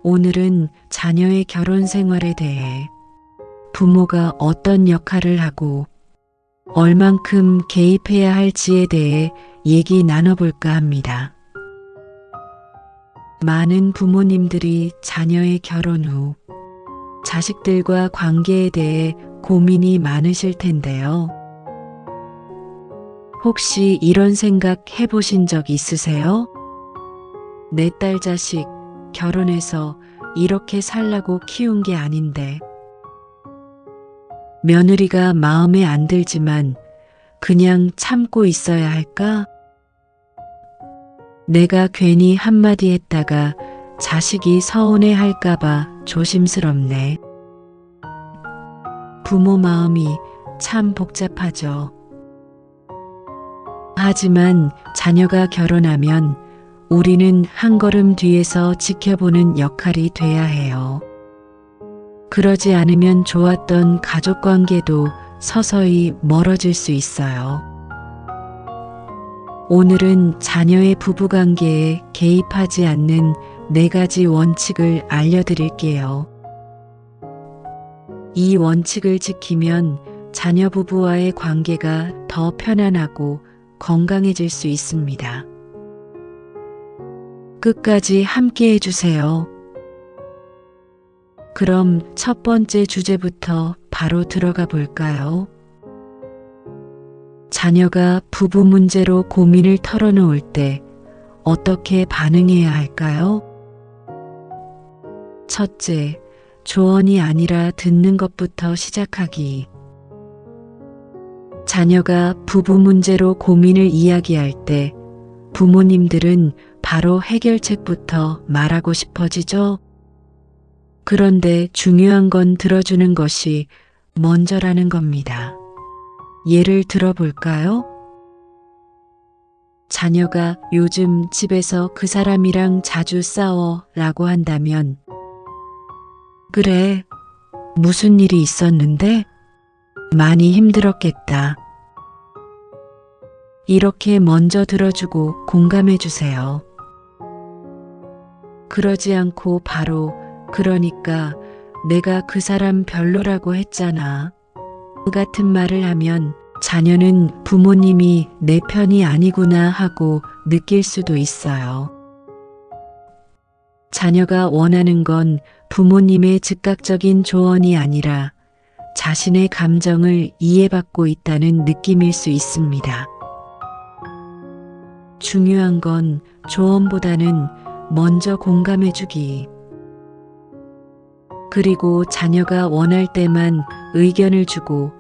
오늘은 자녀의 결혼 생활에 대해 부모가 어떤 역할을 하고 얼만큼 개입해야 할지에 대해 얘기 나눠볼까 합니다. 많은 부모님들이 자녀의 결혼 후 자식들과 관계에 대해 고민이 많으실 텐데요. 혹시 이런 생각 해보신 적 있으세요? 내 딸 자식 결혼해서 이렇게 살라고 키운 게 아닌데, 며느리가 마음에 안 들지만 그냥 참고 있어야 할까? 내가 괜히 한마디 했다가 자식이 서운해 할까봐 조심스럽네. 부모 마음이 참 복잡하죠. 하지만 자녀가 결혼하면 우리는 한 걸음 뒤에서 지켜보는 역할이 돼야 해요. 그러지 않으면 좋았던 가족관계도 서서히 멀어질 수 있어요. 오늘은 자녀의 부부관계에 개입하지 않는 4가지 원칙을 알려드릴게요. 이 원칙을 지키면 자녀 부부와의 관계가 더 편안하고 건강해질 수 있습니다. 끝까지 함께 해주세요. 그럼 첫 번째 주제부터 바로 들어가 볼까요? 자녀가 부부 문제로 고민을 털어놓을 때 어떻게 반응해야 할까요? 첫째, 조언이 아니라 듣는 것부터 시작하기. 자녀가 부부 문제로 고민을 이야기할 때 부모님들은 바로 해결책부터 말하고 싶어지죠? 그런데 중요한 건 들어주는 것이 먼저라는 겁니다. 예를 들어볼까요? 자녀가 요즘 집에서 그 사람이랑 자주 싸워 라고 한다면, 그래, 무슨 일이 있었는데? 많이 힘들었겠다. 이렇게 먼저 들어주고 공감해 주세요. 그러지 않고 바로 그러니까 내가 그 사람 별로라고 했잖아. 같은 말을 하면 자녀는 부모님이 내 편이 아니구나 하고 느낄 수도 있어요. 자녀가 원하는 건 부모님의 즉각적인 조언이 아니라 자신의 감정을 이해받고 있다는 느낌일 수 있습니다. 중요한 건 조언보다는 먼저 공감해주기. 그리고 자녀가 원할 때만 의견을 주고,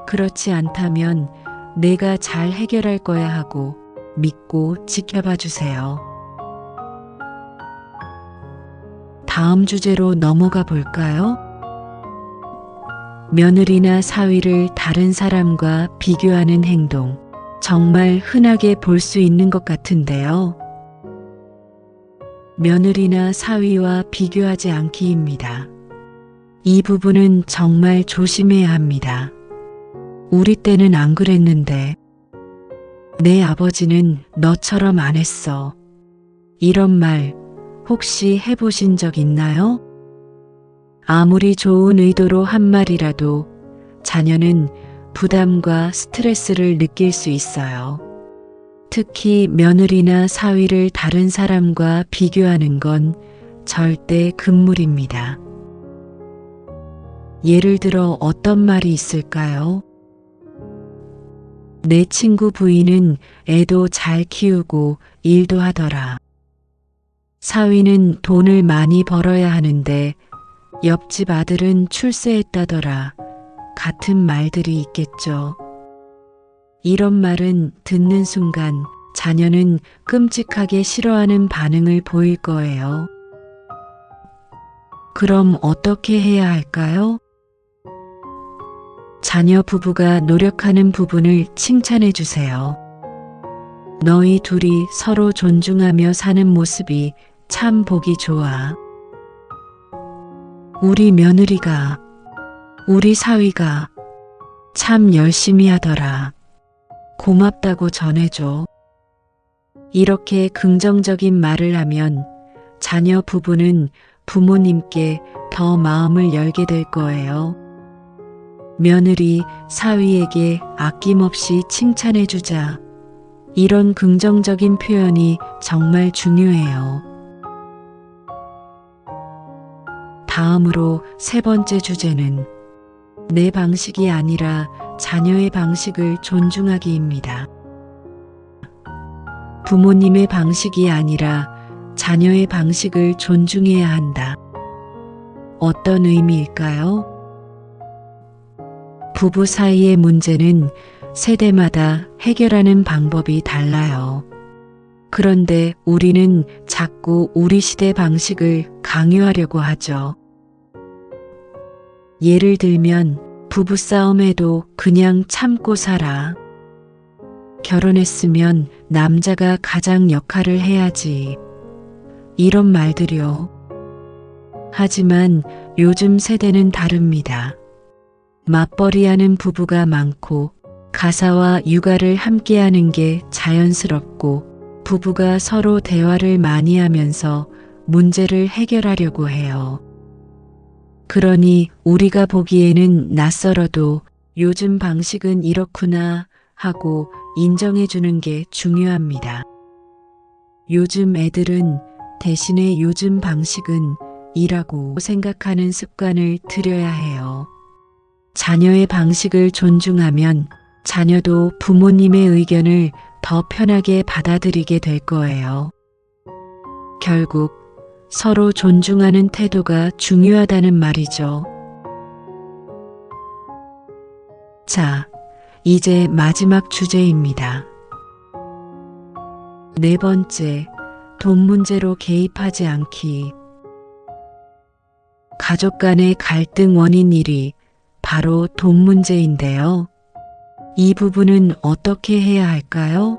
그렇지 않다면 내가 잘 해결할 거야 하고 믿고 지켜봐 주세요. 다음 주제로 넘어가 볼까요? 며느리나 사위를 다른 사람과 비교하는 행동. 정말 흔하게 볼 수 있는 것 같은데요. 며느리나 사위와 비교하지 않기입니다. 이 부분은 정말 조심해야 합니다. 우리 때는 안 그랬는데, 내 아버지는 너처럼 안 했어. 이런 말 혹시 해보신 적 있나요? 아무리 좋은 의도로 한 말이라도 자녀는 부담과 스트레스를 느낄 수 있어요. 특히 며느리나 사위를 다른 사람과 비교하는 건 절대 금물입니다. 예를 들어 어떤 말이 있을까요? 내 친구 부인은 애도 잘 키우고 일도 하더라. 사위는 돈을 많이 벌어야 하는데 옆집 아들은 출세했다더라. 같은 말들이 있겠죠. 이런 말은 듣는 순간 자녀는 끔찍하게 싫어하는 반응을 보일 거예요. 그럼 어떻게 해야 할까요? 자녀 부부가 노력하는 부분을 칭찬해 주세요. 너희 둘이 서로 존중하며 사는 모습이 참 보기 좋아. 우리 며느리가, 우리 사위가 참 열심히 하더라. 고맙다고 전해줘. 이렇게 긍정적인 말을 하면 자녀 부부는 부모님께 더 마음을 열게 될 거예요. 며느리, 사위에게 아낌없이 칭찬해주자. 이런 긍정적인 표현이 정말 중요해요. 다음으로 세 번째 주제는 내 방식이 아니라 자녀의 방식을 존중하기입니다. 부모님의 방식이 아니라 자녀의 방식을 존중해야 한다. 어떤 의미일까요? 부부 사이의 문제는 세대마다 해결하는 방법이 달라요. 그런데 우리는 자꾸 우리 시대 방식을 강요하려고 하죠. 예를 들면 부부싸움에도 그냥 참고 살아. 결혼했으면 남자가 가장 역할을 해야지. 이런 말들이요. 하지만 요즘 세대는 다릅니다. 맞벌이하는 부부가 많고 가사와 육아를 함께하는 게 자연스럽고 부부가 서로 대화를 많이 하면서 문제를 해결하려고 해요. 그러니 우리가 보기에는 낯설어도 요즘 방식은 이렇구나 하고 인정해 주는 게 중요합니다. 요즘 애들은 대신에 요즘 방식은 이라고 생각하는 습관을 들여야 해요. 자녀의 방식을 존중하면 자녀도 부모님의 의견을 더 편하게 받아들이게 될 거예요. 결국 서로 존중하는 태도가 중요하다는 말이죠. 자, 이제 마지막 주제입니다. 네 번째, 돈 문제로 개입하지 않기. 가족 간의 갈등 원인 1위, 바로 돈 문제인데요. 이 부분은 어떻게 해야 할까요?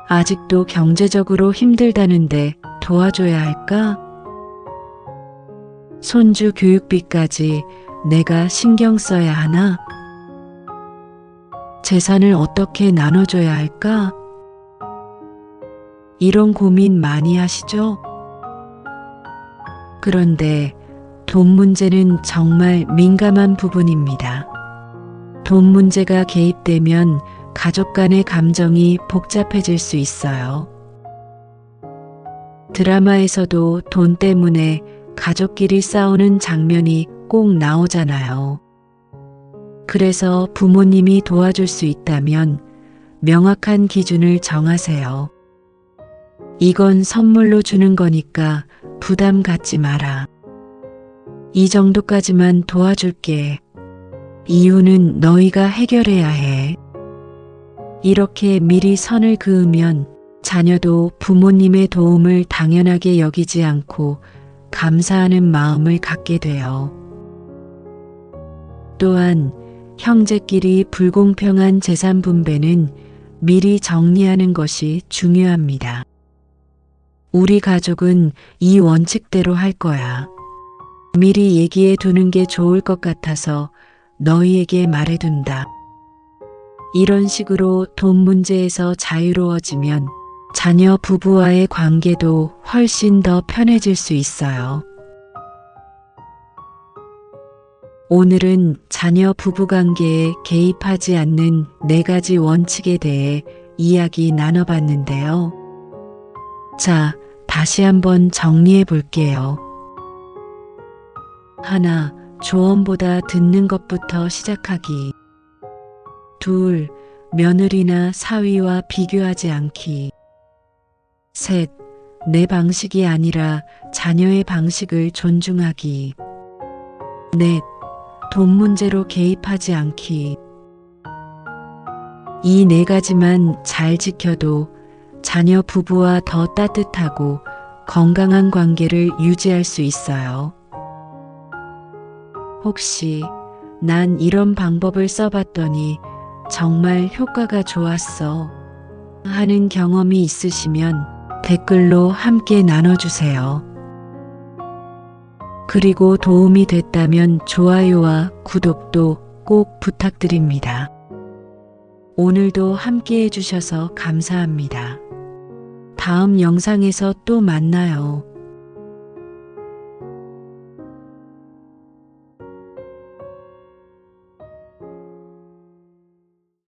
아직도 경제적으로 힘들다는데 도와줘야 할까? 손주 교육비까지 내가 신경 써야 하나? 재산을 어떻게 나눠줘야 할까? 이런 고민 많이 하시죠? 그런데 돈 문제는 정말 민감한 부분입니다. 돈 문제가 개입되면 가족 간의 감정이 복잡해질 수 있어요. 드라마에서도 돈 때문에 가족끼리 싸우는 장면이 꼭 나오잖아요. 그래서 부모님이 도와줄 수 있다면 명확한 기준을 정하세요. 이건 선물로 주는 거니까 부담 갖지 마라. 이 정도까지만 도와줄게. 이유는 너희가 해결해야 해. 이렇게 미리 선을 그으면 자녀도 부모님의 도움을 당연하게 여기지 않고 감사하는 마음을 갖게 돼요. 또한 형제끼리 불공평한 재산 분배는 미리 정리하는 것이 중요합니다. 우리 가족은 이 원칙대로 할 거야. 미리 얘기해 두는 게 좋을 것 같아서 너희에게 말해둔다. 이런 식으로 돈 문제에서 자유로워지면 자녀 부부와의 관계도 훨씬 더 편해질 수 있어요. 오늘은 자녀 부부 관계에 개입하지 않는 4가지 원칙에 대해 이야기 나눠봤는데요. 자, 다시 한번 정리해 볼게요. 하나, 조언보다 듣는 것부터 시작하기. 2, 며느리나 사위와 비교하지 않기. 3, 내 방식이 아니라 자녀의 방식을 존중하기. 4, 돈 문제로 개입하지 않기. 이 4가지만 잘 지켜도 자녀 부부와 더 따뜻하고 건강한 관계를 유지할 수 있어요. 혹시 난 이런 방법을 써봤더니 정말 효과가 좋았어 하는 경험이 있으시면 댓글로 함께 나눠주세요. 그리고 도움이 됐다면 좋아요와 구독도 꼭 부탁드립니다. 오늘도 함께 해주셔서 감사합니다. 다음 영상에서 또 만나요.